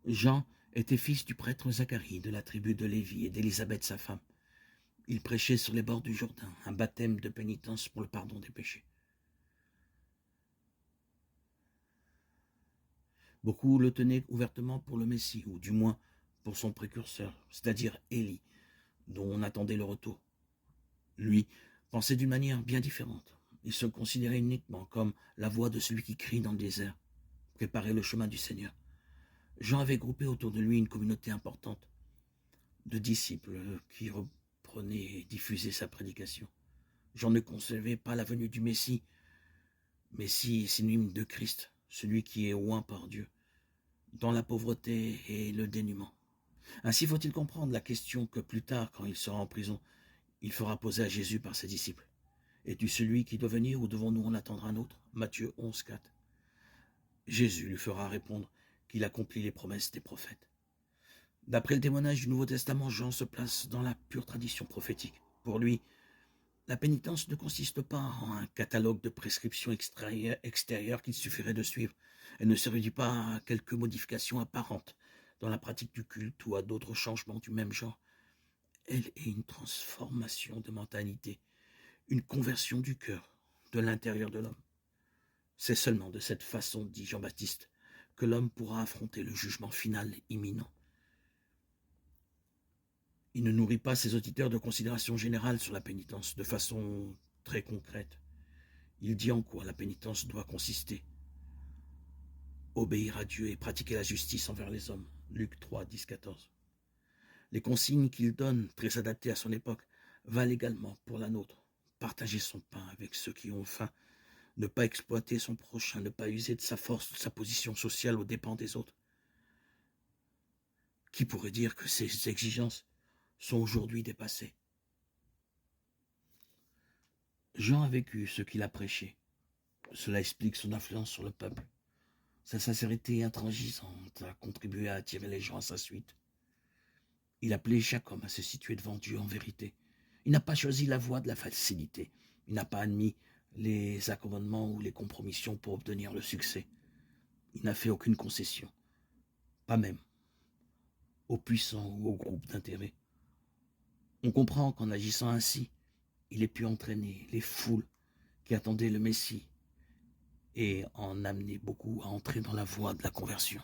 Jean était fils du prêtre Zacharie de la tribu de Lévi et d'Élisabeth sa femme. Il prêchait sur les bords du Jourdain, un baptême de pénitence pour le pardon des péchés. Beaucoup le tenaient ouvertement pour le Messie, ou du moins pour son précurseur, c'est-à-dire Élie, dont on attendait le retour. Lui pensait d'une manière bien différente. Il se considérait uniquement comme la voix de celui qui crie dans le désert, préparer le chemin du Seigneur. Jean avait groupé autour de lui une communauté importante de disciples qui reprenaient et diffusaient sa prédication. Jean ne concevait pas la venue du Messie. Messie est synonyme de Christ, celui qui est oint par Dieu, dans la pauvreté et le dénuement. Ainsi faut-il comprendre la question que plus tard, quand il sera en prison, il fera poser à Jésus par ses disciples. Es-tu celui qui doit venir ou devons-nous en attendre un autre? Matthieu 11, 4. Jésus lui fera répondre qu'il accomplit les promesses des prophètes. D'après le témoignage du Nouveau Testament, Jean se place dans la pure tradition prophétique. Pour lui, la pénitence ne consiste pas en un catalogue de prescriptions extérieures qu'il suffirait de suivre. Elle ne se réduit pas à quelques modifications apparentes dans la pratique du culte ou à d'autres changements du même genre. Elle est une transformation de mentalité, une conversion du cœur, de l'intérieur de l'homme. C'est seulement de cette façon, dit Jean-Baptiste, que l'homme pourra affronter le jugement final imminent. Il ne nourrit pas ses auditeurs de considérations générales sur la pénitence, de façon très concrète. Il dit en quoi la pénitence doit consister. Obéir à Dieu et pratiquer la justice envers les hommes. Luc 3, 10, 14. Les consignes qu'il donne, très adaptées à son époque, valent également pour la nôtre. Partager son pain avec ceux qui ont faim, ne pas exploiter son prochain, ne pas user de sa force, de sa position sociale aux dépens des autres. Qui pourrait dire que ces exigences sont aujourd'hui dépassées? Jean a vécu ce qu'il a prêché. Cela explique son influence sur le peuple. Sa sincérité intransigeante a contribué à attirer les gens à sa suite. Il appelait chaque homme à se situer devant Dieu en vérité. Il n'a pas choisi la voie de la facilité. Il n'a pas admis les accommodements ou les compromissions pour obtenir le succès. Il n'a fait aucune concession, pas même aux puissants ou aux groupes d'intérêt. On comprend qu'en agissant ainsi, il ait pu entraîner les foules qui attendaient le Messie et en amener beaucoup à entrer dans la voie de la conversion.